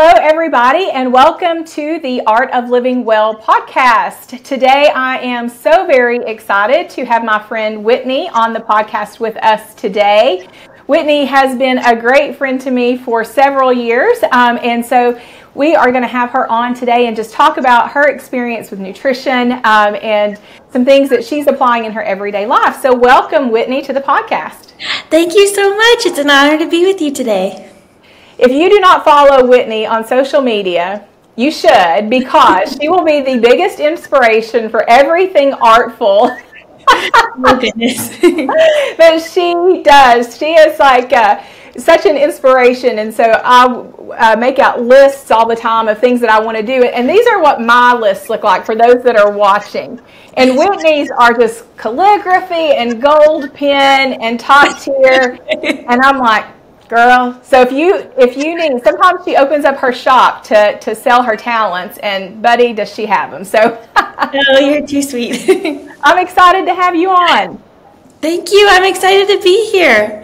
Hello, everybody, and welcome to the Art of Living Well podcast. Today, I am so very excited to have my friend Whitney on the podcast with us today. Whitney has been a great friend to me for several years, and so we are going to have her on today and just talk about her experience with nutrition and some things that she's applying in her everyday life. So welcome, Whitney, to the podcast. Thank you so much. It's an honor to be with you today. If you do not follow Whitney on social media, you should, because she will be the biggest inspiration for everything artful. Oh, goodness. That she does. She is like such an inspiration, and so I make out lists all the time of things that I want to do, and these are what my lists look like for those that are watching. And Whitney's are just calligraphy and gold pen and top tier, and I'm like, girl, so if you need, sometimes she opens up her shop to sell her talents, and buddy, does she have them. So oh, you're too sweet. I'm excited to have you on. Thank you. I'm excited to be here.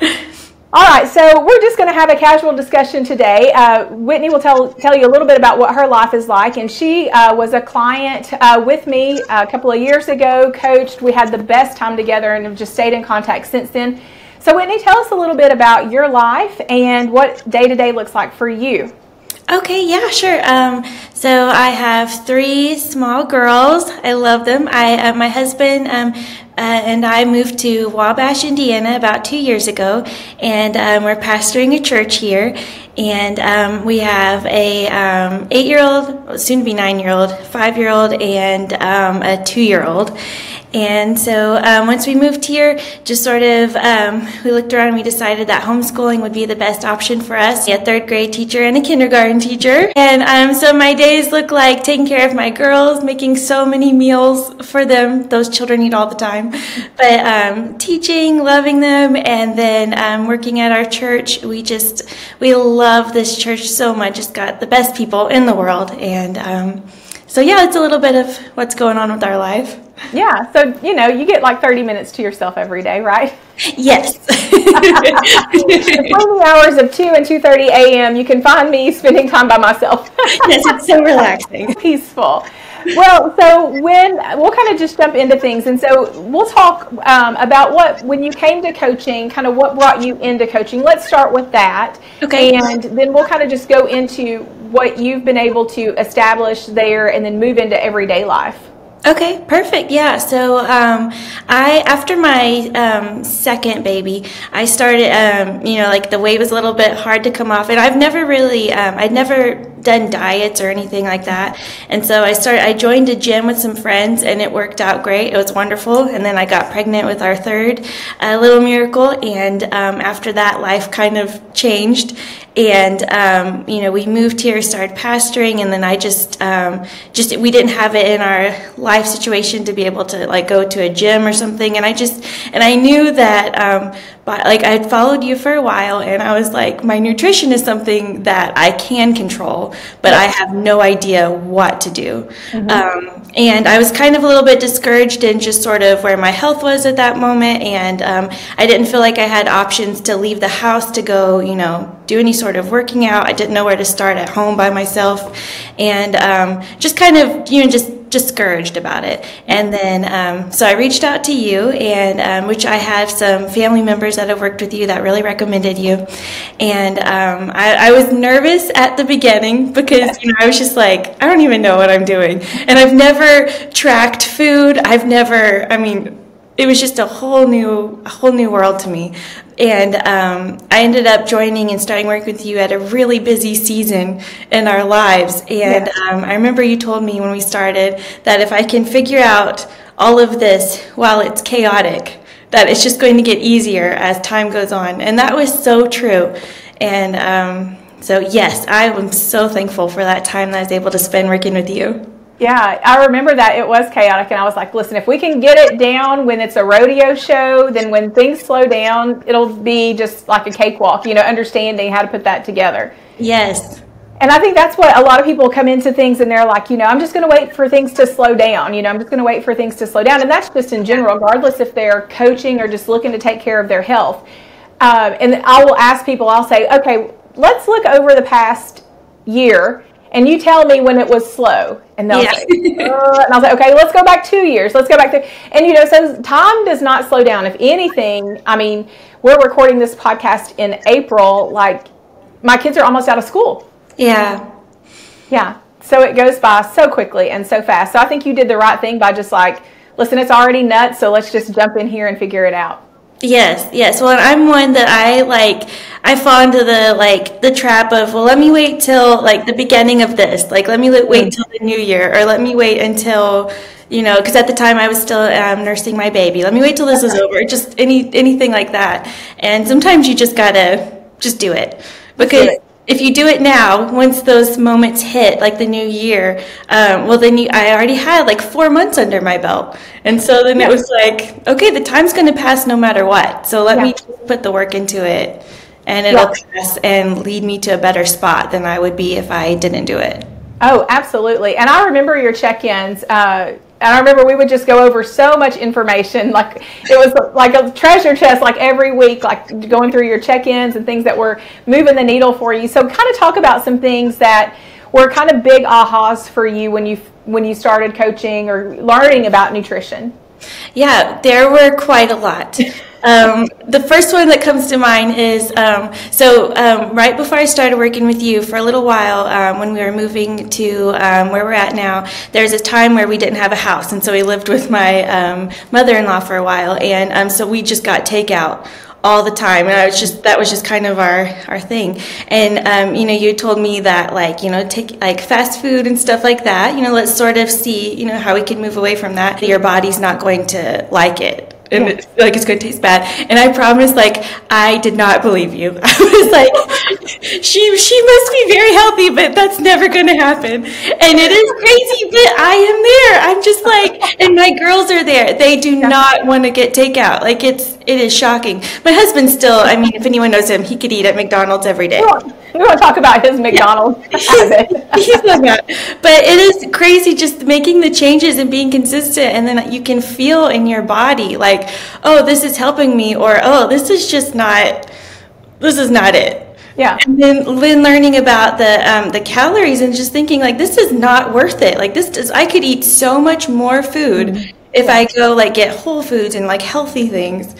All right, so we're just going to have a casual discussion today. Whitney will tell you a little bit about what her life is like, and she was a client with me a couple of years ago, coached. We had the best time together and have just stayed in contact since then. So Whitney, tell us a little bit about your life and what day-to-day looks like for you. Okay, yeah, sure. So I have 3 small girls. I love them. My husband and I moved to Wabash, Indiana about 2 years ago, and we're pastoring a church here. And we have a 8-year-old, soon to be 9-year-old, 5-year-old, and a 2-year-old. And so once we moved here, just sort of, we looked around and we decided that homeschooling would be the best option for us. A 3rd grade teacher and a kindergarten teacher. And so my days look like taking care of my girls, making so many meals for them. Those children eat all the time. But teaching, loving them, and then working at our church. We love this church so much. It's got the best people in the world. And so yeah, it's a little bit of what's going on with our life. Yeah, so, you get like 30 minutes to yourself every day, right? Yes. Between the hours of 2 and 2:30 a.m., you can find me spending time by myself. Yes, it's so relaxing. Peaceful. Well, so we'll kind of just jump into things. And so we'll talk about when you came to coaching, kind of what brought you into coaching. Let's start with that. Okay. And then we'll kind of just go into what you've been able to establish there and then move into everyday life. Okay, perfect. Yeah. So after my second baby, I started, like the weight was a little bit hard to come off, and I've never really, I'd never done diets or anything like that. And so I joined a gym with some friends, and it worked out great. It was wonderful. And then I got pregnant with our 3rd little miracle. And after that, life kind of changed. And, we moved here, started pastoring, and then I we didn't have it in our life situation to be able to like go to a gym or something. And I knew that, I'd followed you for a while, and I was like, my nutrition is something that I can control, but I have no idea what to do. Mm-hmm. And I was kind of a little bit discouraged in just sort of where my health was at that moment. And I didn't feel like I had options to leave the house to go, do any sort of working out. I didn't know where to start at home by myself, and just kind of, just discouraged about it. And then so I reached out to you, and which I have some family members that have worked with you that really recommended you. And I was nervous at the beginning because I was just like, I don't even know what I'm doing, and I've never tracked food. It was just a whole new world to me. And I ended up joining and starting working with you at a really busy season in our lives. And I remember you told me when we started that if I can figure out all of this while it's chaotic, that it's just going to get easier as time goes on. And that was so true. And so yes, I am so thankful for that time that I was able to spend working with you. Yeah, I remember that it was chaotic, and I was like, listen, if we can get it down when it's a rodeo show, then when things slow down, it'll be just like a cakewalk, understanding how to put that together. Yes. And I think that's what a lot of people come into things, and they're like, I'm just going to wait for things to slow down. I'm just going to wait for things to slow down. And that's just in general, regardless if they're coaching or just looking to take care of their health. And I will ask people, I'll say, okay, let's look over the past year, and you tell me when it was slow, and they'll say, and I was like, okay, let's go back 2 years. Let's go back to, and you know, so time does not slow down. If anything, I mean, we're recording this podcast in April. Like, my kids are almost out of school. Yeah. Yeah. So it goes by so quickly and so fast. So I think you did the right thing by just like, listen, it's already nuts, so let's just jump in here and figure it out. Yes. Well, I'm one that I fall into the trap of, well, let me wait till like the beginning of this. Like, let me wait till the new year, or let me wait until, you know, because at the time I was still nursing my baby. Let me wait till this is over. Just anything like that. And sometimes you just gotta just do it, because if you do it now, once those moments hit, like the new year, well, then I already had like 4 months under my belt. And so then it was like, okay, the time's going to pass no matter what. So let me just put the work into it, and it'll pass and lead me to a better spot than I would be if I didn't do it. Oh, absolutely. And I remember your check-ins. And I remember we would just go over so much information, like it was like a treasure chest, like every week, like going through your check-ins and things that were moving the needle for you. So kind of talk about some things that were kind of big ahas for you when you started coaching or learning about nutrition. Yeah, there were quite a lot. The first one that comes to mind is, right before I started working with you for a little while, when we were moving to where we're at now, there's a time where we didn't have a house, and so we lived with my mother-in-law for a while, and so we just got takeout all the time, and that was just kind of our thing. And you know, you told me that, like, you know, take like fast food and stuff like that, you know, let's sort of see, you know, how we can move away from that. Your body's not going to like it, and it's going to taste bad. And I promise, like, I did not believe you. I was like, she must be very healthy, but that's never going to happen. And it is crazy, but I am there. I'm just like, and my girls are there. They do not want to get takeout. Like, it is shocking. My husband still, I mean, if anyone knows him, he could eat at McDonald's every day. We want to talk about his McDonald's habit. He's like that. But it is crazy just making the changes and being consistent, and then you can feel in your body like, oh, this is helping me, or oh, this is not it. Yeah. And then learning about the calories and just thinking like, this is not worth it. Like, I could eat so much more food if I go like get whole foods and like healthy things.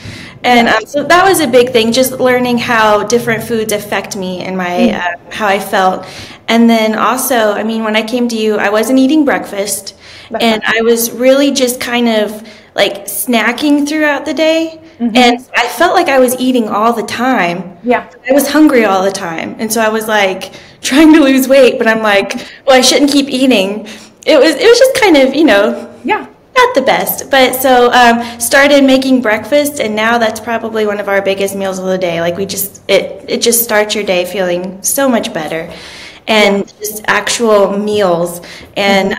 And so that was a big thing, just learning how different foods affect me and my how I felt. And then also, I mean, when I came to you, I wasn't eating breakfast, and I was really just kind of like snacking throughout the day. And I felt like I was eating all the time. Yeah. I was hungry all the time. And so I was like trying to lose weight, but I'm like, well, I shouldn't keep eating. It was just kind of, you know, not the best. But so started making breakfast, and now that's probably one of our biggest meals of the day. Like, it just starts your day feeling so much better, and just actual meals. And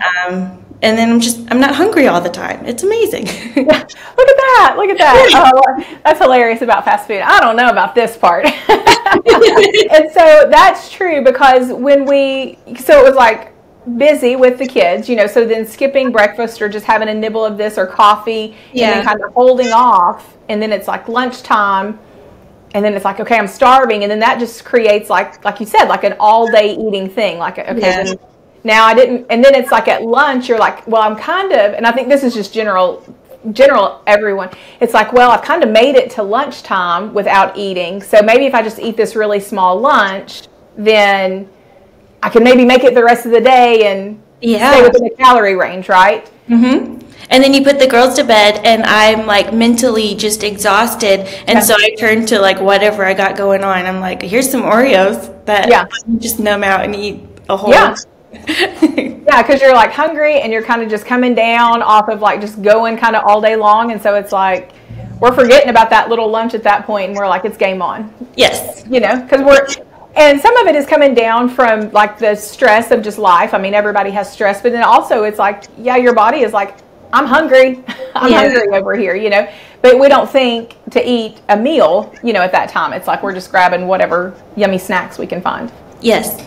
then I'm not hungry all the time. It's amazing. Look at that. Oh, that's hilarious about fast food. I don't know about this part. And so that's true, because so it was like busy with the kids, you know, so then skipping breakfast or just having a nibble of this or coffee, and then kind of holding off, and then it's like lunchtime, and then it's like, okay, I'm starving, and then that just creates like you said, like an all day eating thing, like, okay, then now I didn't, and then it's like at lunch you're like, well, I'm kind of, and I think this is just general everyone, it's like, well, I've kind of made it to lunchtime without eating, so maybe if I just eat this really small lunch, then I can maybe make it the rest of the day and stay within the calorie range, right? And then you put the girls to bed, and I'm like mentally just exhausted, and so I turn to like whatever I got going on. I'm like, here's some Oreos that I can just numb out and eat a whole bunch. Because you're like hungry, and you're kind of just coming down off of like just going kind of all day long, and so it's like we're forgetting about that little lunch at that point, and we're like, it's game on. Yes. You know, because and some of it is coming down from like the stress of just life. I mean, everybody has stress, but then also it's like, your body is like, I'm hungry. I'm hungry over here, you know. But we don't think to eat a meal, you know, at that time. It's like we're just grabbing whatever yummy snacks we can find. Yes.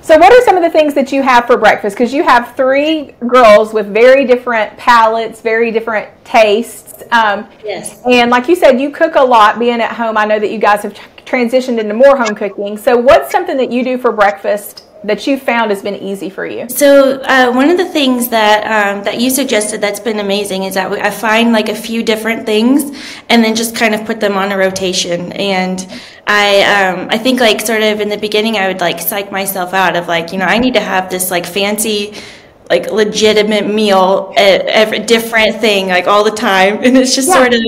So what are some of the things that you have for breakfast? Because you have 3 girls with very different palates, very different tastes. Yes. And like you said, you cook a lot being at home. I know that you guys have transitioned into more home cooking. So what's something that you do for breakfast that you found has been easy for you? So one of the things that you suggested that's been amazing is that I find like a few different things and then just kind of put them on a rotation. And I think like sort of in the beginning I would like psych myself out of like, I need to have this like fancy like legitimate meal at every different thing like all the time, and it's just sort of,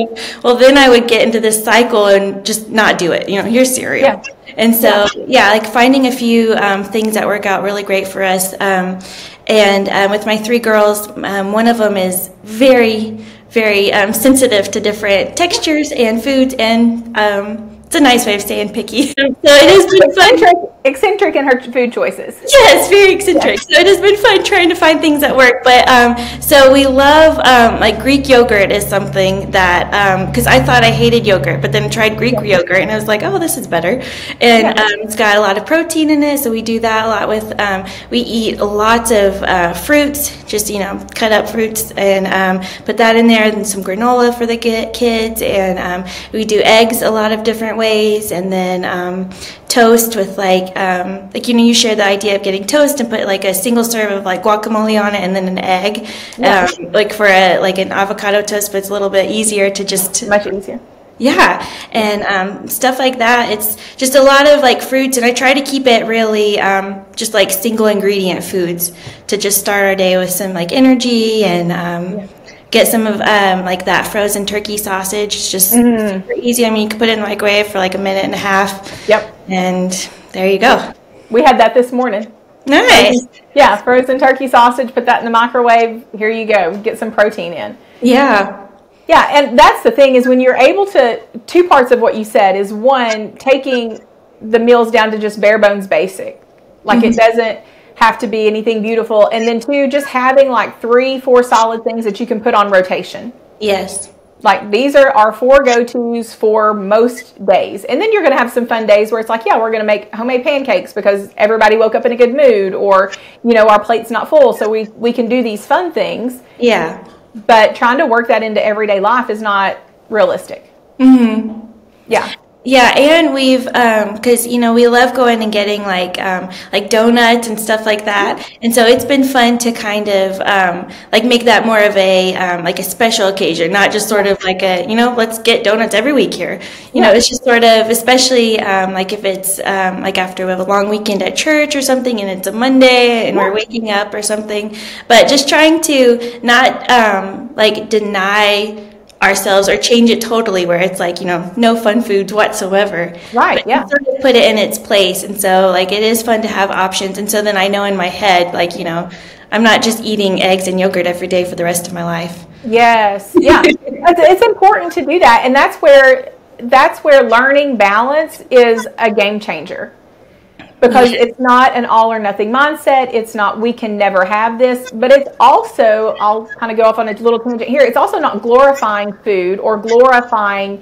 well, then I would get into this cycle and just not do it. Here's cereal. And so like finding a few things that work out really great for us. And with my 3 girls, one of them is very, very sensitive to different textures and foods, and it's a nice way of saying picky. So it has been fun. Eccentric in her food choices. Yes, very eccentric. So it has been fun trying to find things that work. But so we love like Greek yogurt is something that because I thought I hated yogurt, but then I tried Greek yogurt and I was like, oh, this is better. And it's got a lot of protein in it, so we do that a lot with. We eat lots of fruits, just cut up fruits and put that in there, and some granola for the kids, and we do eggs a lot of different ways, and then toast with like you shared the idea of getting toast and put like a single serve of like guacamole on it and then an egg, like for an avocado toast, but it's a little bit easier to just much easier. Yeah, and stuff like that. It's just a lot of like fruits, and I try to keep it really just like single ingredient foods to just start our day with some like energy, and get some of like that frozen turkey sausage. It's just super easy. I mean, you can put it in the microwave for like a minute and a half. Yep. And there you go. We had that this morning. Nice. Yeah, frozen turkey sausage, put that in the microwave. Here you go. Get some protein in. Yeah. Yeah, and that's the thing is when you're able to, 2 parts of what you said is, 1, taking the meals down to just bare bones basic. Like it doesn't have to be anything beautiful. And then 2, just having like 3, 4 solid things that you can put on rotation. Yes. Like these are our 4 go-tos for most days. And then you're going to have some fun days where it's like, we're going to make homemade pancakes because everybody woke up in a good mood, or, our plate's not full. So we can do these fun things. Yeah. But trying to work that into everyday life is not realistic. Yeah. Yeah, and we've because we love going and getting like donuts and stuff like that, and so it's been fun to kind of like make that more of a like a special occasion, not just sort of like a let's get donuts every week here. It's just sort of, especially like if it's like after we have a long weekend at church or something, and it's a Monday and we're waking up or something, but just trying to not like deny ourselves or change it totally where it's like no fun foods whatsoever, right? But sort of put it in its place. And so like it is fun to have options, and so then I know in my head like I'm not just eating eggs and yogurt every day for the rest of my life. Yes. Yeah. It's important to do that, and that's where learning balance is a game changer. Because it's not an all or nothing mindset. It's not, we can never have this. But it's also, I'll kind of go off on a little tangent here. It's also not glorifying food or glorifying,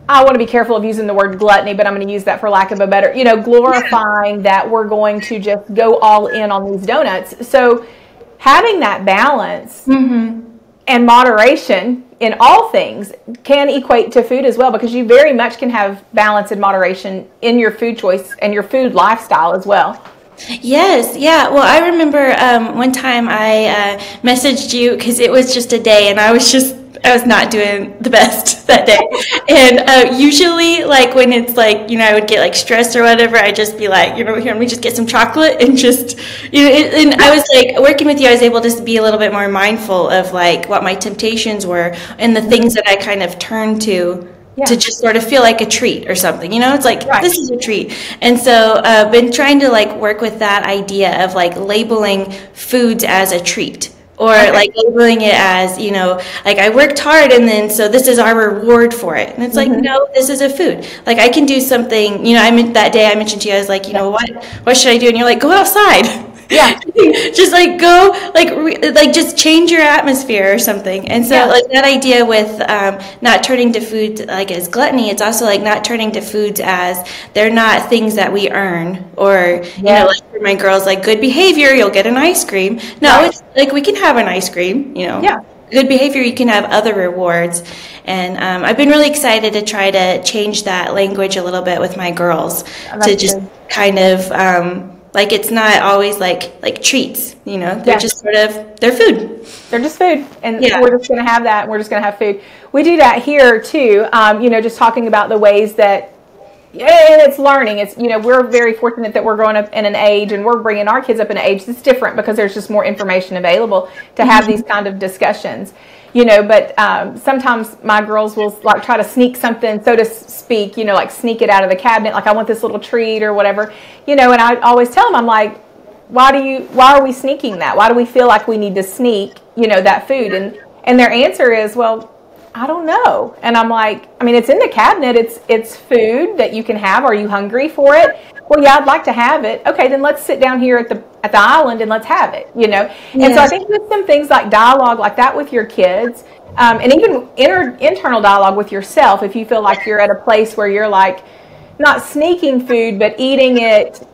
I want to be careful of using the word gluttony, but I'm going to use that for lack of a better, glorifying that we're going to just go all in on these donuts. So having that balance and moderation in all things can equate to food as well, because you very much can have balance and moderation in your food choice and your food lifestyle as well. Yes, yeah. Well, I remember one time I messaged you because it was just a day and I was not doing the best that day. And usually, like, when it's like, I would get like stressed or whatever, I'd just be like, here, let me just get some chocolate and just, and I was like, working with you, I was able to be a little bit more mindful of like what my temptations were and the things that I kind of turned to just sort of feel like a treat or something, it's like, this is a treat. And so been trying to like work with that idea of like labeling foods as a treat. Or like labeling it as, like I worked hard and then so this is our reward for it. And it's like, no, this is a food. Like I can do something, that day I mentioned to you, I was like, what should I do? And you're like, go outside. Yeah. Just like go, like just change your atmosphere or something. And so like that idea with not turning to food like as gluttony, it's also like not turning to foods as they're not things that we earn or, like for my girls, like good behavior, you'll get an ice cream. No, it's like we can have an ice cream, Good behavior, you can have other rewards. And I've been really excited to try to change that language a little bit with my girls to just kind of Like it's not always like treats, you know. They're Yeah. just sort of they're food. They're just food, and Yeah. we're just going to have that, and we're just going to have food. We do that here too, you know, just talking about the ways that, and it's learning. It's, you know, we're very fortunate that we're growing up in an age, and we're bringing our kids up in an age that's different because there's just more information available to have these kind of discussions, you know. But sometimes my girls will like try to sneak something, so to speak, you know, like sneak it out of the cabinet, like I want this little treat or whatever, you know. And I always tell them, I'm like, why are we sneaking that? Why do we feel like we need to sneak, you know, that food? And their answer is, well, I don't know. And I'm like, I mean, it's in the cabinet. It's food that you can have. Are you hungry for it? Well, yeah, I'd like to have it. Okay, then let's sit down here at the island and let's have it, you know. And so I think with some things like dialogue like that with your kids, and even internal dialogue with yourself, if you feel like you're at a place where you're like not sneaking food, but eating it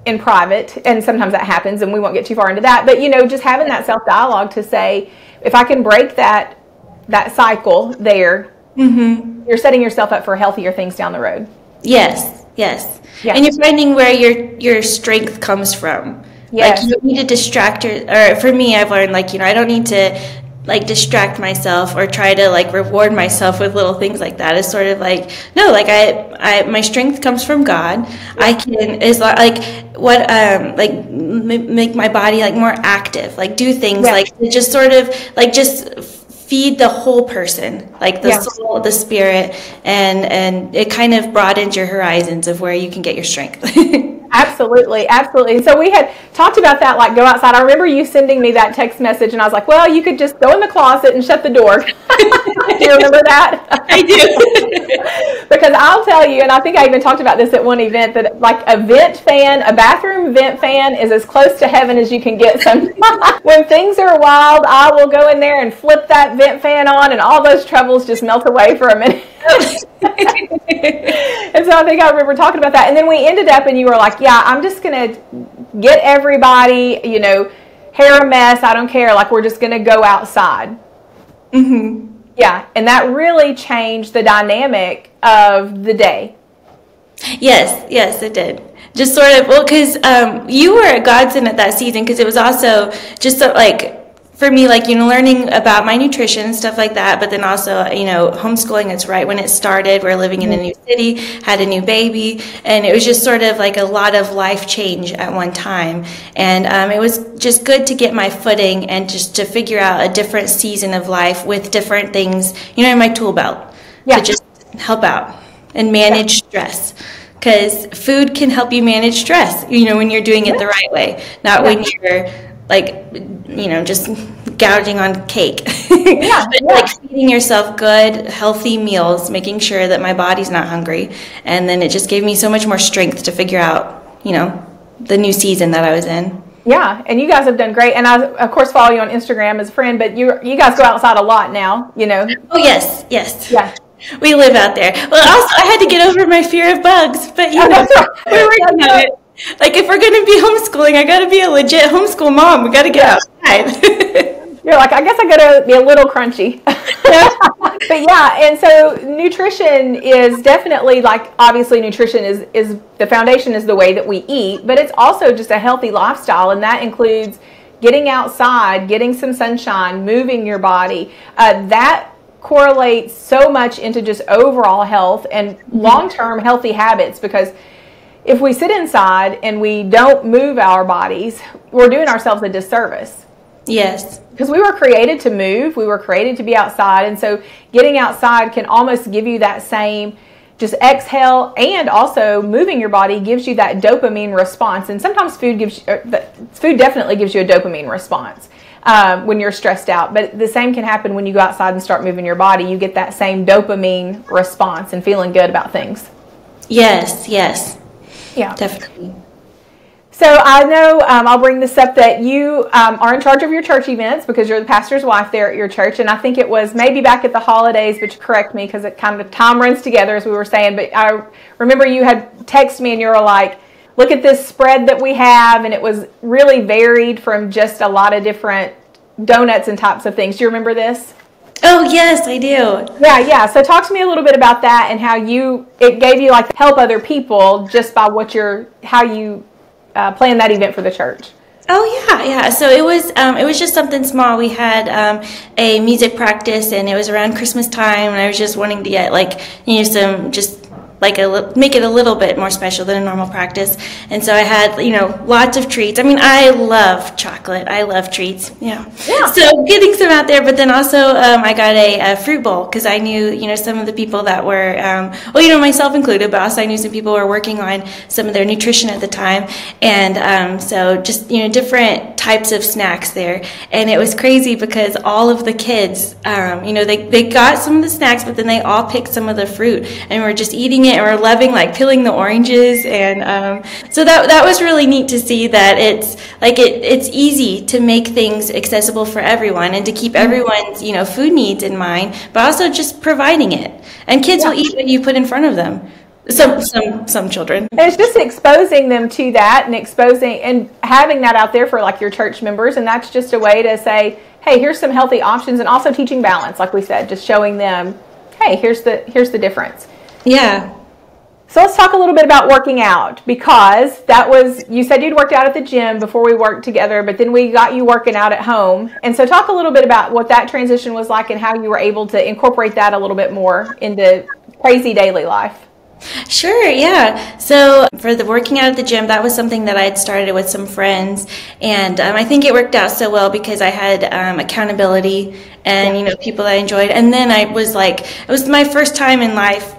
in private, and sometimes that happens, and we won't get too far into that, but, you know, just having that self-dialogue to say, if I can break that cycle there, you're setting yourself up for healthier things down the road. Yes. Yeah. And you're finding where your strength comes from. Yes. Like you don't need to distract or for me, I've learned, like, you know, I don't need to like distract myself or try to like reward myself with little things like that. It's sort of like, no, like I my strength comes from God. I can, is like what like make my body like more active, like do things like just sort of like just feed the whole person, like the soul, the spirit, and it kind of broadens your horizons of where you can get your strength. Absolutely. And so we had talked about that, like go outside. I remember you sending me that text message, and I was like, well, you could just go in the closet and shut the door. Do you remember that? I do. Because I'll tell you, and I think I even talked about this at one event, that like a bathroom vent fan is as close to heaven as you can get sometimes. When things are wild, I will go in there and flip that vent fan on, and all those troubles just melt away for a minute. And so I think I remember talking about that, and then we ended up, and you were like, yeah, I'm just gonna get everybody, you know, hair a mess, I don't care, like we're just gonna go outside. Yeah, and that really changed the dynamic of the day. Yes, it did. Just sort of, well, because you were a godsend at that season, because it was also just like, for me, like, you know, learning about my nutrition and stuff like that, but then also, you know, homeschooling, it's right when it started. We're living in a new city, had a new baby, and it was just sort of like a lot of life change at one time. And it was just good to get my footing and just to figure out a different season of life with different things, you know, in my tool belt to just help out and manage stress. Because food can help you manage stress, you know, when you're doing it the right way, not when you're like, you know, just gouging on cake. But like feeding yourself good, healthy meals, making sure that my body's not hungry. And then it just gave me so much more strength to figure out, you know, the new season that I was in. Yeah, and you guys have done great. And I, of course, follow you on Instagram as a friend, but you guys go outside a lot now, you know. Oh, yes. Yeah. We live out there. Well, also, I had to get over my fear of bugs, but, you know, we're working on it. Like, if we're going to be homeschooling, I got to be a legit homeschool mom. We got to get outside. You're like, I guess I got to be a little crunchy. But yeah, and so nutrition is definitely, like, obviously nutrition is the foundation, is the way that we eat, but it's also just a healthy lifestyle, and that includes getting outside, getting some sunshine, moving your body. That correlates so much into just overall health and long-term healthy habits, because if we sit inside and we don't move our bodies, we're doing ourselves a disservice. Yes. Because we were created to move, we were created to be outside, and so getting outside can almost give you that same just exhale, and also moving your body gives you that dopamine response. And sometimes food definitely gives you a dopamine response when you're stressed out, but the same can happen when you go outside and start moving your body. You get that same dopamine response and feeling good about things. Yes. Yeah, definitely. So I know I'll bring this up, that you are in charge of your church events because you're the pastor's wife there at your church. And I think it was maybe back at the holidays, but correct me because it kind of time runs together, as we were saying. But I remember you had texted me and you were like, look at this spread that we have. And it was really varied from just a lot of different donuts and types of things. Do you remember this? Oh, yes, I do. Yeah. So talk to me a little bit about that and how it gave you like help other people just by how you plan that event for the church? Oh yeah. So it was just something small. We had a music practice, and it was around Christmas time, and I was just wanting to get some just make it a little bit more special than a normal practice. And so I had lots of treats. I mean, I love chocolate. I love treats. Yeah. So getting some out there, but then also I got a fruit bowl because I knew some of the people that were myself included, but also I knew some people were working on some of their nutrition at the time, and so just different types of snacks there. And it was crazy because all of the kids they got some of the snacks, but then they all picked some of the fruit and were just eating it, and we're loving peeling the oranges. And so that was really neat to see that it's easy to make things accessible for everyone and to keep everyone's food needs in mind, but also just providing it, and kids will eat what you put in front of them. Some children. And it's just exposing them to that, and exposing and having that out there for your church members, and that's just a way to say, hey, here's some healthy options, and also teaching balance, like we said, just showing them, hey, here's the difference. Yeah. So let's talk a little bit about working out, because you said you'd worked out at the gym before we worked together, but then we got you working out at home. And so talk a little bit about what that transition was like and how you were able to incorporate that a little bit more into crazy daily life. Sure, yeah. So for the working out at the gym, that was something that I had started with some friends, and I think it worked out so well because I had accountability and people that I enjoyed. And then it was my first time in life,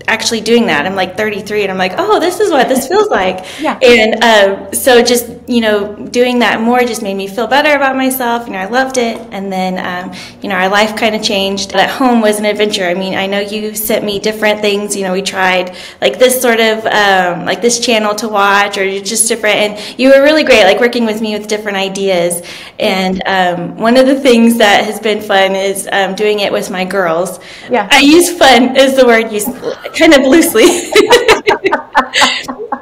actually doing that. I'm 33, and I'm oh, this is what this feels like. Yeah. And so just doing that more just made me feel better about myself. I loved it. And then our life kind of changed. At home was an adventure. I mean, I know you sent me different things. We tried this sort of this channel to watch, or just different, and you were really great working with me with different ideas. And one of the things that has been fun is doing it with my girls. Yeah. I use fun as the word used kind of loosely.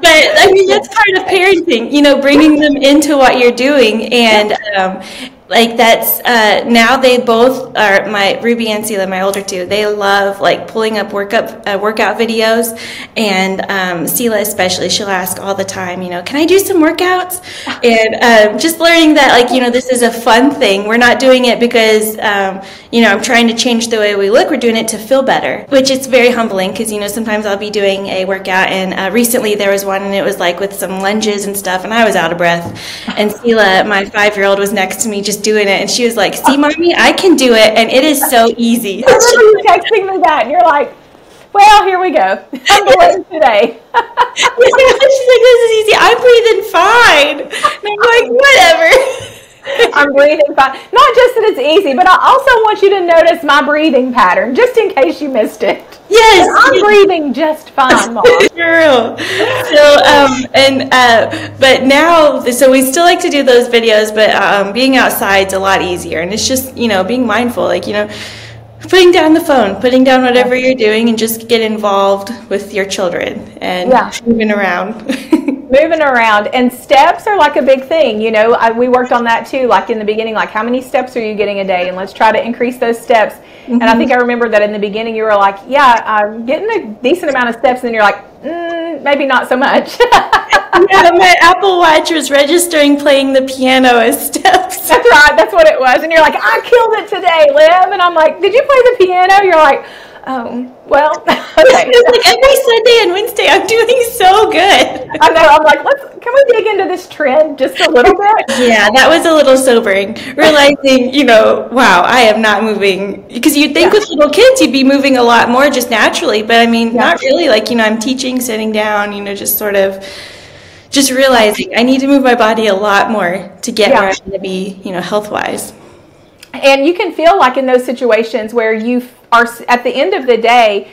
But I mean, that's part of parenting, bringing them into what you're doing. And that's now they both are, my Ruby and Sela, my older two, they love pulling up workout videos. And Sela especially, she'll ask all the time, can I do some workouts? And just learning that this is a fun thing. We're not doing it because I'm trying to change the way we look. We're doing it to feel better, which is very humbling because sometimes I'll be doing a workout, and recently there was one, and it was with some lunges and stuff, and I was out of breath. And Sela, my 5-year-old, was next to me just doing it, and she was like, see, Mommy, I can do it, and it is so easy. I remember you texting me that, and you're like, well, here we go. I'm going today. She's like, this is easy. I'm breathing fine. And I'm like, whatever. I'm breathing fine. Not just that it's easy, but I also want you to notice my breathing pattern, just in case you missed it. Yes, I'm breathing just fine, Mom. True. So, but now, so we still like to do those videos, but being outside's a lot easier, and it's just being mindful, putting down the phone, putting down whatever you're doing, and just get involved with your children and moving around. Moving around, and steps are a big thing. We worked on that too, in the beginning, how many steps are you getting a day, and let's try to increase those steps. Mm-hmm. And I think I remember that in the beginning you were like, yeah, I'm getting a decent amount of steps, and then you're like, maybe not so much. Yeah, my Apple Watch was registering playing the piano as steps. That's right, that's what it was. And you're like, I killed it today, Liv. And I'm like, did you play the piano? You're like, oh, well, okay. It's every Sunday and Wednesday I'm doing so good. I know, I'm like, can we dig into this trend just a little bit? Yeah, that was a little sobering. Realizing, wow, I am not moving. Because you'd think with little kids you'd be moving a lot more just naturally. But I mean, not really. I'm teaching, sitting down, just sort of just realizing I need to move my body a lot more to get where I want to be, health-wise. And you can feel in those situations where you are, at the end of the day,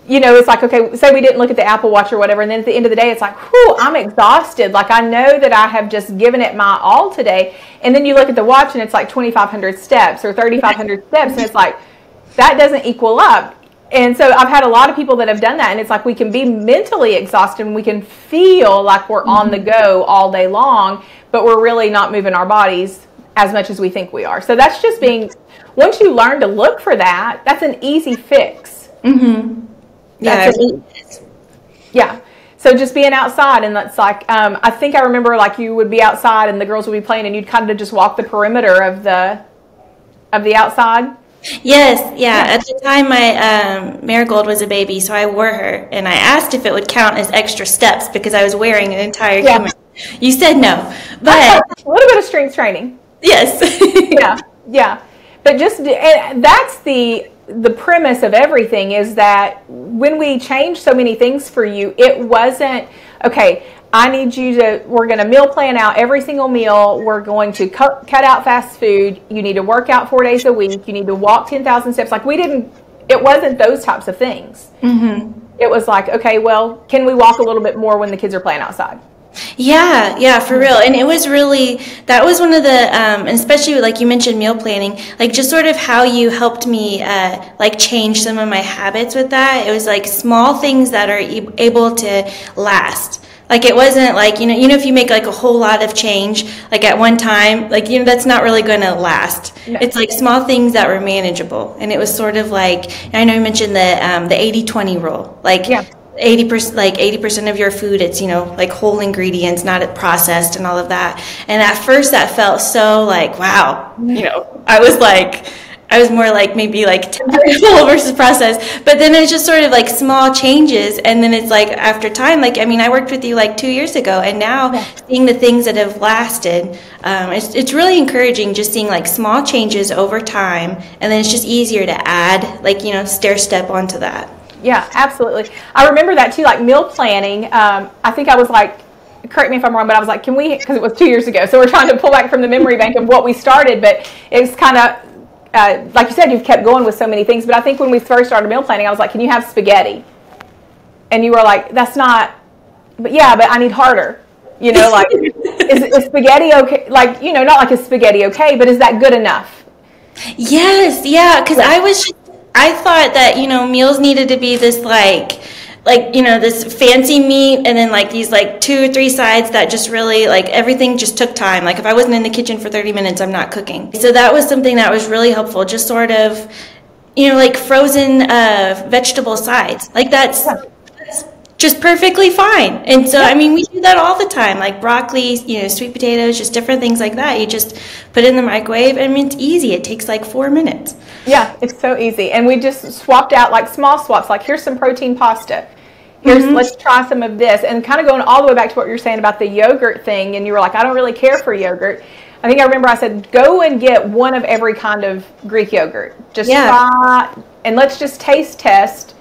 it's okay, say we didn't look at the Apple Watch or whatever, and then at the end of the day, it's whew, I'm exhausted. I know that I have just given it my all today. And then you look at the watch, and it's 2,500 steps or 3,500 steps, and it's that doesn't equal up. And so I've had a lot of people that have done that, and it's we can be mentally exhausted, and we can feel like we're on the go all day long, but we're really not moving our bodies as much as we think we are. So that's just once you learn to look for that, that's an easy fix. Mm-hmm. Yeah. So just being outside, and that's like, I think I remember like you would be outside and the girls would be playing and you'd kind of just walk the perimeter of the outside. Yes, yeah. At the time, my Marigold was a baby, so I wore her, and I asked if it would count as extra steps because I was wearing an entire kimono. You said no, but a little bit of strength training. Yes. Yeah. But just that's the premise of everything, is that when we change so many things for you, it wasn't okay. I need you to, we're going to meal plan out every single meal. We're going to cut out fast food. You need to work out 4 days a week. You need to walk 10,000 steps. Like it wasn't those types of things. Mm-hmm. It was like, okay, well, can we walk a little bit more when the kids are playing outside? Yeah, for real. And it was really, that was one of the, and especially like you mentioned meal planning, like just sort of how you helped me like change some of my habits with that. It was like small things that are able to last. Like it wasn't like, you know, if you make like a whole lot of change, like at one time, like, you know, that's not really going to last. No. It's like small things that were manageable. And it was sort of like, I know you mentioned the 80-20 rule, like 80% of your food, it's, you know, like whole ingredients, not processed and all of that. And at first that felt so like, wow, you know, I was more like maybe like whole versus processed, but then it's just sort of like small changes. And then it's like after time, like, I mean, I worked with you like 2 years ago, and now seeing the things that have lasted, it's really encouraging just seeing like small changes over time. And then it's just easier to add, like, you know, stair step onto that. Yeah, absolutely. I remember that too, like meal planning. I think I was like, correct me if I'm wrong, but I was like, can we, because it was 2 years ago, so we're trying to pull back from the memory bank of what we started, but it's kind of, like you said, you've kept going with so many things, but I think when we first started meal planning, I was like, can you have spaghetti? And you were like, that's not, but yeah, but I need harder. You know, like, is spaghetti okay? Like, you know, not like is spaghetti okay, but is that good enough? Yes, yeah, because I thought that, you know, meals needed to be this like, you know, this fancy meat and then like these like 2 or 3 sides that just really like everything just took time. Like if I wasn't in the kitchen for 30 minutes, I'm not cooking. So that was something that was really helpful. Just sort of, you know, like frozen vegetable sides. Like that's just perfectly fine. And so, I mean, we do that all the time, like broccoli, you know, sweet potatoes, just different things like that. You just put it in the microwave. I mean, it's easy. It takes like 4 minutes. Yeah, it's so easy. And we just swapped out like small swaps, like here's some protein pasta. Let's try some of this. And kind of going all the way back to what you're saying about the yogurt thing. And you were like, I don't really care for yogurt. I think I remember I said, go and get one of every kind of Greek yogurt. Just try, and let's just taste test.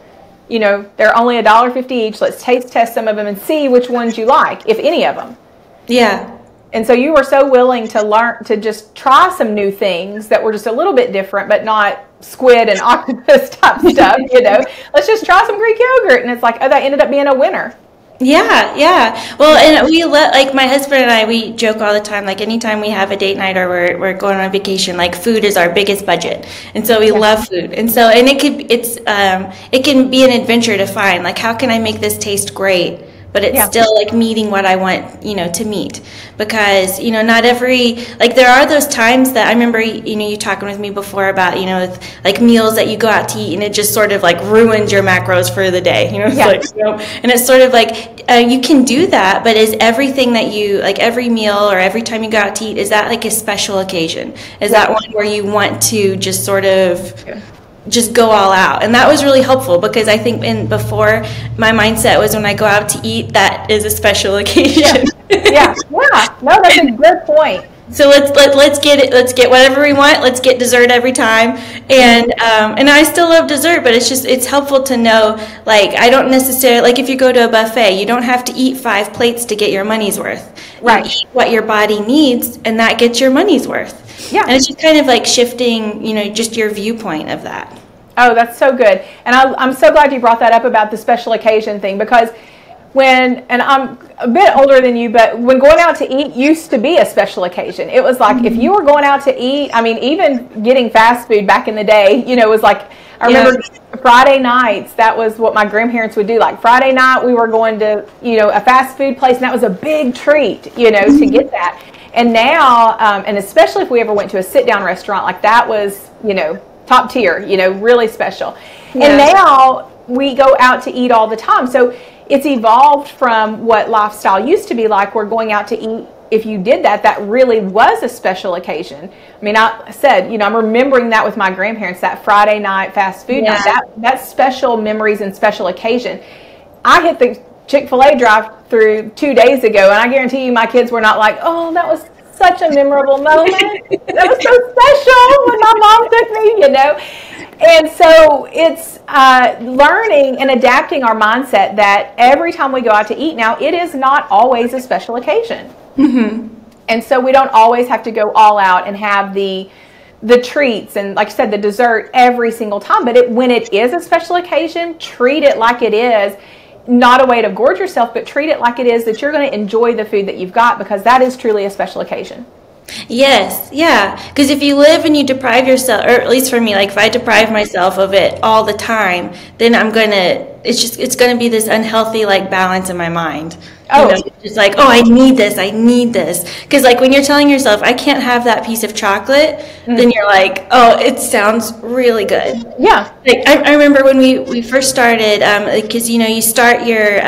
You know, they're only $1.50 each. Let's taste test some of them and see which ones you like, if any of them. Yeah. And so you were so willing to learn, to just try some new things that were just a little bit different, but not squid and octopus type stuff, you know. Let's just try some Greek yogurt. And it's like, oh, that ended up being a winner. Yeah. Well, and like my husband and I, we joke all the time, like anytime we have a date night or we're going on vacation, like food is our biggest budget. And so we love food. And so, and it can be an adventure to find, like, how can I make this taste great? But it's still like meeting what I want, you know, to meet. Because, you know, not every, like there are those times that I remember, you know, you talking with me before about, you know, like meals that you go out to eat and it just sort of like ruins your macros for the day, you know, it's like, you know, and it's sort of like, you can do that, but is everything that you, like every meal or every time you go out to eat, is that like a special occasion? Is that one where you want to just sort of just go all out? And that was really helpful because I think before my mindset was when I go out to eat, that is a special occasion. Yeah. No, that's a good point. So let's get whatever we want. Let's get dessert every time. And I still love dessert, but it's helpful to know, like, I don't necessarily, like if you go to a buffet, you don't have to eat 5 plates to get your money's worth. Right. You eat what your body needs and that gets your money's worth. Yeah. And it's just kind of like shifting, you know, just your viewpoint of that. Oh, that's so good. And I'm so glad you brought that up about the special occasion thing, because and I'm a bit older than you, but when going out to eat used to be a special occasion. It was like if you were going out to eat, I mean, even getting fast food back in the day, you know, was like, I remember Friday nights, that was what my grandparents would do. Like Friday night, we were going to, you know, a fast food place, and that was a big treat, you know, to get that. And now, and especially if we ever went to a sit-down restaurant, like that was, you know, top tier, you know, really special. And now we go out to eat all the time. So it's evolved from what lifestyle used to be like, where going out to eat, if you did that, that really was a special occasion. I mean, I said, I'm remembering that with my grandparents, that Friday night fast food night, that's special memories and special occasion. I hit the Chick-fil-A drive-through 2 days ago, and I guarantee you my kids were not like, oh, that was such a memorable moment. That was so special when my mom took me, And so it's learning and adapting our mindset that every time we go out to eat now, it is not always a special occasion. Mm-hmm. And so we don't always have to go all out and have the treats and, like I said, the dessert every single time. But when it is a special occasion, treat it like it is. Not a way to gorge yourself, but treat it like it is, that you're going to enjoy the food that you've got, because that is truly a special occasion. Yes, yeah. Because if you live and you deprive yourself, or at least for me, like if I deprive myself of it all the time, then it's going to be this unhealthy like balance in my mind. Oh, just like, oh, I need this. Because like when you're telling yourself, I can't have that piece of chocolate, then you're like, oh, it sounds really good. Yeah. Like I remember when we first started, because you start your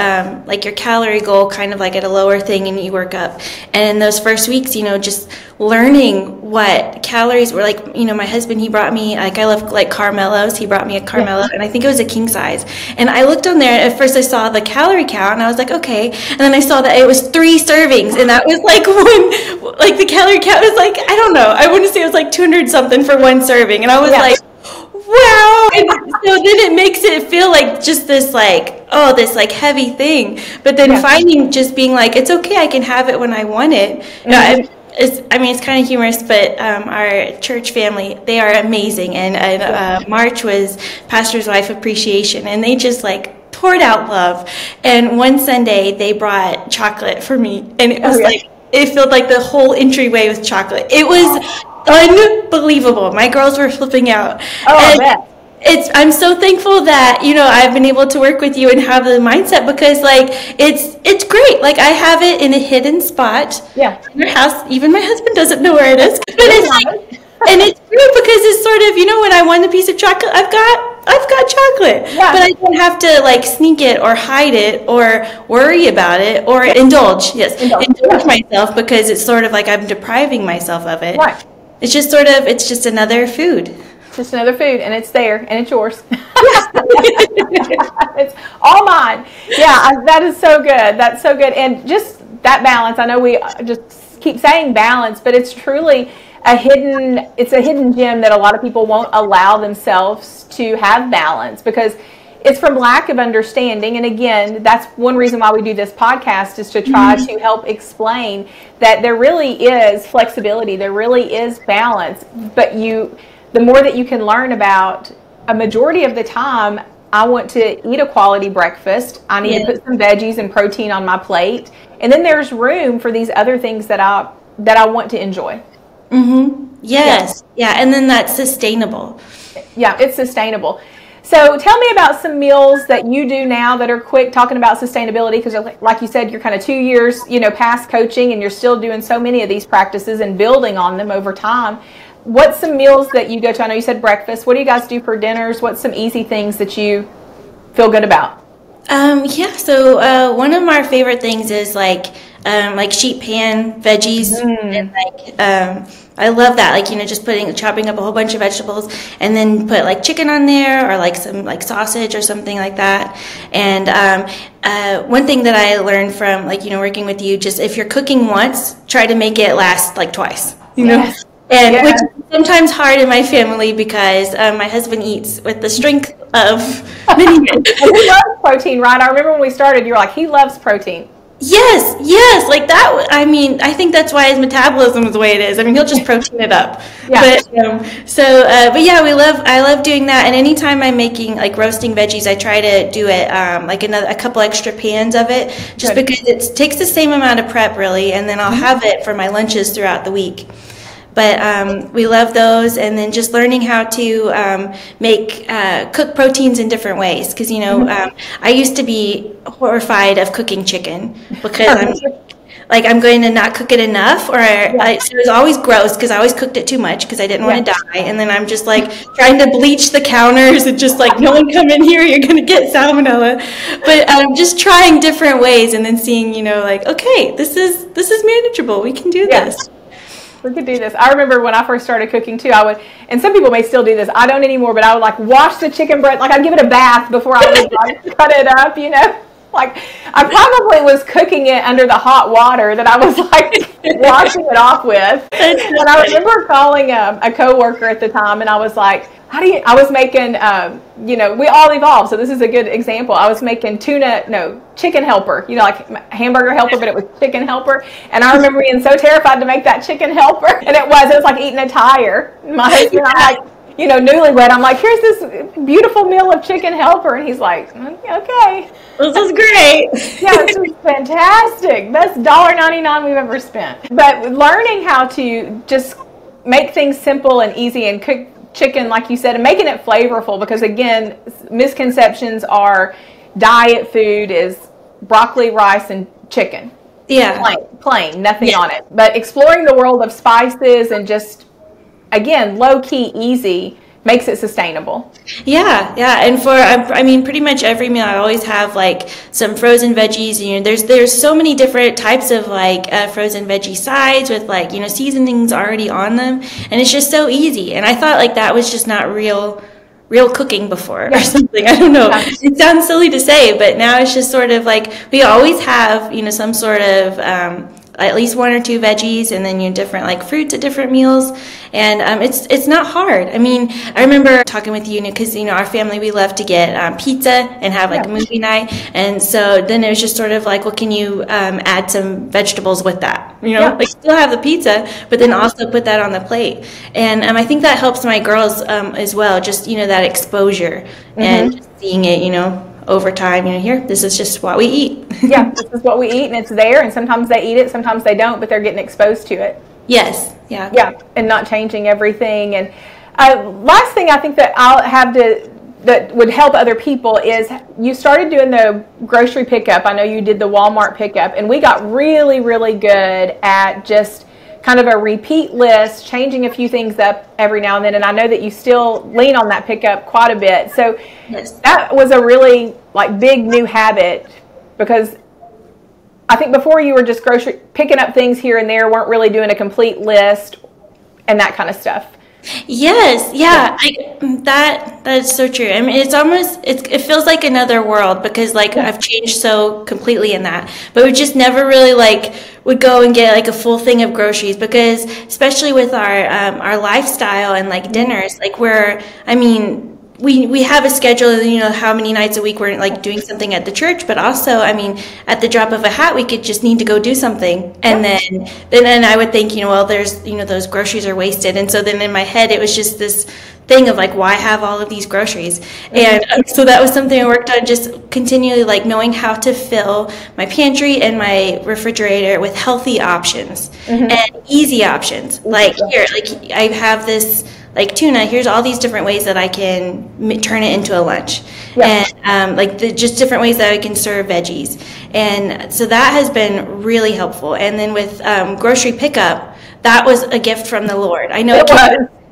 your calorie goal kind of like at a lower thing, and you work up. And in those first weeks, just learning what calories were like. My husband, he brought me, like, I love like Carmelos. He brought me a Carmelo, and I think it was a king size. And I looked on there, at first I saw the calorie count, and I was like, okay. And then I saw that it was 3 servings, and that was like the calorie count was like, I don't know, I wouldn't say it was like 200 something for 1 serving. And I was like, wow. And so then it makes it feel like just this like, oh, this like heavy thing. But then finding, just being like, it's okay, I can have it when I want it. Mm-hmm. It's kind of humorous, but our church family, they are amazing. And March was Pastor's Wife Appreciation, and they just like poured out love. And one Sunday they brought chocolate for me, and it was like, it felt like the whole entryway was chocolate. It was unbelievable. My girls were flipping out. Oh, I bet. I'm so thankful that I've been able to work with you and have the mindset, because like it's great. Like I have it in a hidden spot in our house. Even my husband doesn't know where it is. But it's like, and it's great because it's sort of when I want a piece of chocolate, I've got chocolate, but I don't have to like sneak it or hide it or worry about it or indulge myself, because it's sort of like I'm depriving myself of it. Right. It's just another food. Just another food, and it's there, and it's yours. It's all mine. Yeah, that is so good. That's so good. And just that balance, I know we just keep saying balance, but it's truly a hidden gem that a lot of people won't allow themselves to have balance, because it's from lack of understanding. And again, that's one reason why we do this podcast, is to try to help explain that there really is flexibility, there really is balance, but the more that you can learn about, a majority of the time, I want to eat a quality breakfast. I need to put some veggies and protein on my plate. And then there's room for these other things that I want to enjoy. Mm-hmm. Yes. Yeah. And then that's sustainable. Yeah, it's sustainable. So tell me about some meals that you do now that are quick, talking about sustainability, because like you said, you're kind of 2 years, past coaching, and you're still doing so many of these practices and building on them over time. What's some meals that you go to? I know you said breakfast. What do you guys do for dinners? What's some easy things that you feel good about? So one of our favorite things is like sheet pan veggies, and I love that. Like, just chopping up a whole bunch of vegetables, and then put like chicken on there, or like some like sausage or something like that. And one thing that I learned from working with you, just if you're cooking once, try to make it last like twice. Yes. And which is sometimes hard in my family, because my husband eats with the strength of many men. He loves protein, right? I remember when we started, you were like, he loves protein. Yes, like that. I mean, I think that's why his metabolism is the way it is. I mean, he'll just protein it up. Yeah. But yeah, I love doing that. And anytime I'm making like roasting veggies, I try to do it like a couple extra pans of it, just because it takes the same amount of prep really, and then I'll have it for my lunches throughout the week. But we love those, and then just learning how to cook proteins in different ways. Because I used to be horrified of cooking chicken, because like I'm going to not cook it enough, so it was always gross because I always cooked it too much because I didn't want to die. And then I'm just like trying to bleach the counters and just like, no one come in here, you're going to get salmonella. But I'm just trying different ways and then seeing, like, okay, this is manageable. We can do this. We could do this. I remember when I first started cooking too, I would, and some people may still do this, I don't anymore, but I would like wash the chicken breast, like I'd give it a bath before I would like cut it up, Like I probably was cooking it under the hot water that I was like washing it off with. And I remember calling a coworker at the time, and I was like, I was making, we all evolve, so this is a good example. I was making chicken helper, like hamburger helper, but it was chicken helper. And I remember being so terrified to make that chicken helper. And it was like eating a tire. My husband, I'm like, newlywed, I'm like, here's this beautiful meal of chicken helper. And he's like, okay. This is great. Yeah, this is fantastic. Best $1.99 we've ever spent. But learning how to just make things simple and easy and cook chicken, like you said, and making it flavorful, because again, misconceptions are diet food is broccoli, rice, and chicken. Yeah. Plain, nothing on it. But exploring the world of spices and just, again, low-key, easy, makes it sustainable. Yeah. And pretty much every meal I always have like some frozen veggies. There's so many different types of like frozen veggie sides with like, seasonings already on them. And it's just so easy. And I thought like that was just not real cooking before or something. I don't know. It sounds silly to say, but now it's just sort of like we always have, some sort of at least one or two veggies, and then different like fruits at different meals, and it's not hard. I mean, I remember talking with you, because our family, we love to get pizza and have like a movie night, and so then it was just sort of like, well, can you add some vegetables with that? Like still have the pizza, but then also put that on the plate, and I think that helps my girls as well. Just that exposure and just seeing it, over time, this is just what we eat. Yeah, this is what we eat, and it's there, and sometimes they eat it, sometimes they don't, but they're getting exposed to it. Yes, yeah. Yeah, and not changing everything. And last thing I think that I'll have that would help other people is you started doing the grocery pickup. I know you did the Walmart pickup, and we got really, really good at just kind of a repeat list, changing a few things up every now and then. And I know that you still lean on that pickup quite a bit. So that was a really like big new habit, because I think before you were just picking up things here and there, weren't really doing a complete list and that kind of stuff. Yes, yeah, that's so true. I mean, it feels like another world, because like I've changed so completely in that, but we just never really like would go and get like a full thing of groceries, because especially with our lifestyle and like dinners, like we have a schedule, how many nights a week we're like doing something at the church, but also, at the drop of a hat, we could just need to go do something. And then I would think, well, there's, those groceries are wasted. And so then in my head, it was just this thing of like, why have all of these groceries? And so that was something I worked on, just continually like knowing how to fill my pantry and my refrigerator with healthy options and easy options. Like here, like I have this, like tuna, here's all these different ways that I can turn it into a lunch. And just different ways that I can serve veggies. And so that has been really helpful. And then with grocery pickup, that was a gift from the Lord. I know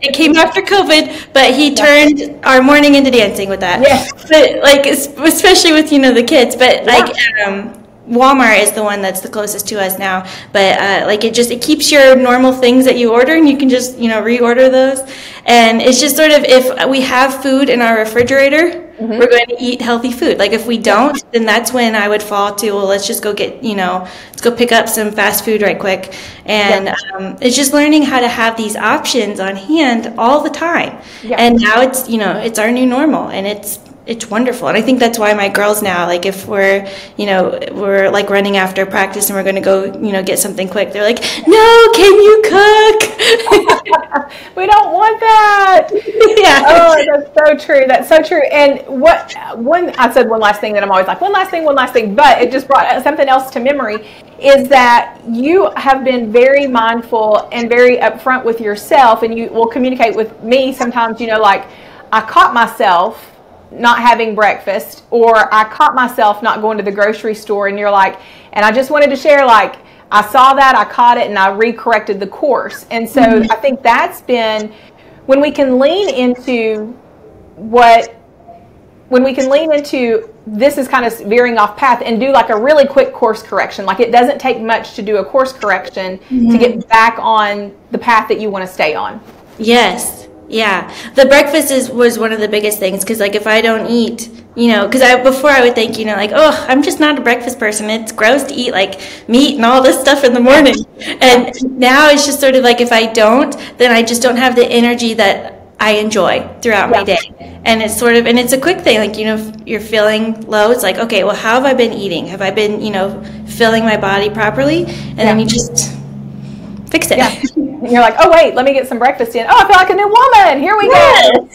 it came after COVID, but he turned our morning into dancing with that. Yes. But like, especially with, the kids, but like, Walmart is the one that's the closest to us now, but it keeps your normal things that you order, and you can just reorder those. And it's just sort of, if we have food in our refrigerator, we're going to eat healthy food. Like if we don't, then that's when I would fall to, well, let's just go let's go pick up some fast food right quick. And it's just learning how to have these options on hand all the time. And now it's it's our new normal, and it's wonderful. And I think that's why my girls now, like if we're like running after practice and we're going to go, get something quick, they're like, no, can you cook? We don't want that. Yeah. Oh, that's so true. That's so true. And I said one last thing that I'm always like, one last thing, but it just brought something else to memory, is that you have been very mindful and very upfront with yourself, and you will communicate with me sometimes, like I caught myself not having breakfast, or I caught myself not going to the grocery store, and you're like, and I just wanted to share, like, I saw that, I caught it, and I re-corrected the course. And so I think that's been, when we can lean into this is kind of veering off path and do like a really quick course correction. Like it doesn't take much to do a course correction to get back on the path that you want to stay on. Yes. Yeah. The breakfast was one of the biggest things, because like if I don't eat, because before I would think, like, oh, I'm just not a breakfast person. It's gross to eat like meat and all this stuff in the morning. And now it's just sort of like if I don't, then I just don't have the energy that I enjoy throughout my day. And it's sort of, and it's a quick thing, like, if you're feeling low, it's like, okay, well, how have I been eating? Have I been, filling my body properly? And then you just fix it. Yeah. You're like, oh, wait, let me get some breakfast in. Oh, I feel like a new woman. Here we go.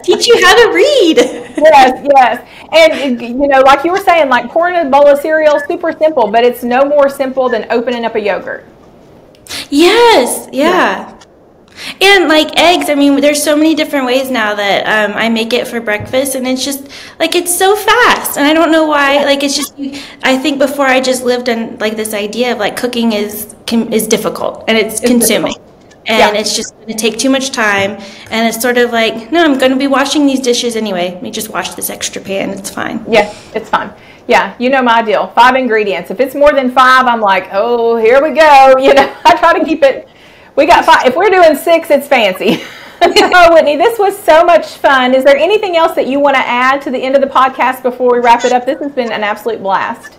Teach you how to read. Yes. And, like you were saying, like pouring a bowl of cereal, super simple, but it's no more simple than opening up a yogurt. Yes. Yeah. And like eggs, I mean, there's so many different ways now that I make it for breakfast, and it's just like, it's so fast, and I don't know why. Like, it's just, I think before I just lived in like this idea of like cooking is difficult, and it's consuming, and it's just going to take too much time, and it's sort of like, no, I'm going to be washing these dishes anyway. Let me just wash this extra pan. It's fine. Yeah, it's fine. Yeah, my deal. 5 ingredients. If it's more than 5, I'm like, oh, here we go. I try to keep it. We got 5. If we're doing 6, it's fancy. Oh, Whitney, this was so much fun. Is there anything else that you want to add to the end of the podcast before we wrap it up? This has been an absolute blast.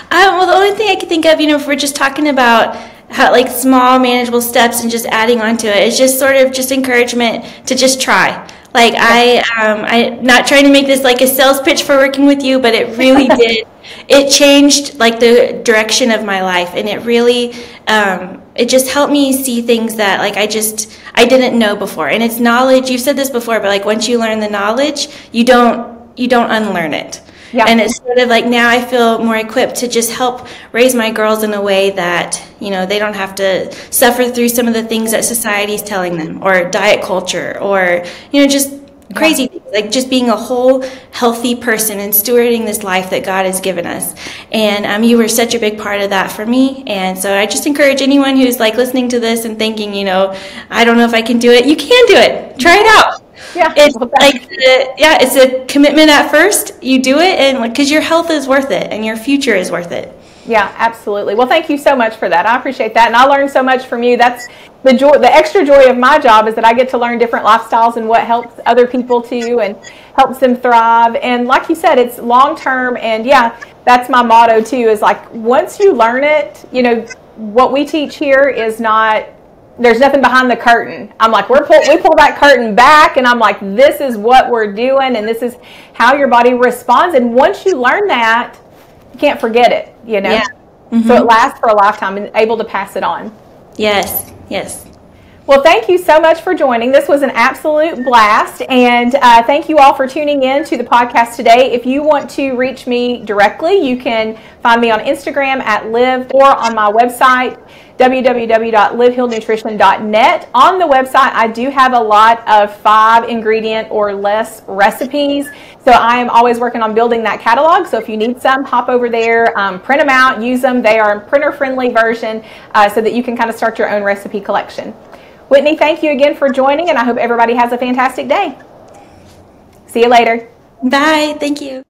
Well, the only thing I can think of, if we're just talking about how like small manageable steps and just adding on to it, is just sort of just encouragement to just try. Like I'm not trying to make this like a sales pitch for working with you, but it really did. It changed like the direction of my life, and it really, it just helped me see things that like I didn't know before. And it's knowledge. You've said this before, but like once you learn the knowledge, you don't unlearn it. Yeah. And it's sort of like now I feel more equipped to just help raise my girls in a way that, they don't have to suffer through some of the things that society's telling them, or diet culture, or, just crazy things, like just being a whole healthy person and stewarding this life that God has given us. And you were such a big part of that for me. And so I just encourage anyone who's like listening to this and thinking, I don't know if I can do it. You can do it. Try it out. Yeah, it's like it's a commitment at first. You do it, and because your health is worth it, and your future is worth it. Yeah, absolutely. Well, thank you so much for that. I appreciate that, and I learned so much from you. That's the joy. The extra joy of my job is that I get to learn different lifestyles and what helps other people too, and helps them thrive. And like you said, it's long term, and that's my motto too. Is like once you learn it, what we teach here is not. There's nothing behind the curtain. I'm like, we pull that curtain back, and I'm like, this is what we're doing, and this is how your body responds. And once you learn that, you can't forget it, Yeah. Mm-hmm. So it lasts for a lifetime and able to pass it on. Yes. Well, thank you so much for joining. This was an absolute blast, and thank you all for tuning in to the podcast today. If you want to reach me directly, you can find me on Instagram at Liv, or on my website, www.livehealednutrition.net. On the website, I do have a lot of 5 ingredient or less recipes. So I am always working on building that catalog. So if you need some, hop over there, print them out, use them. They are a printer-friendly version so that you can kind of start your own recipe collection. Whitney, thank you again for joining, and I hope everybody has a fantastic day. See you later. Bye. Thank you.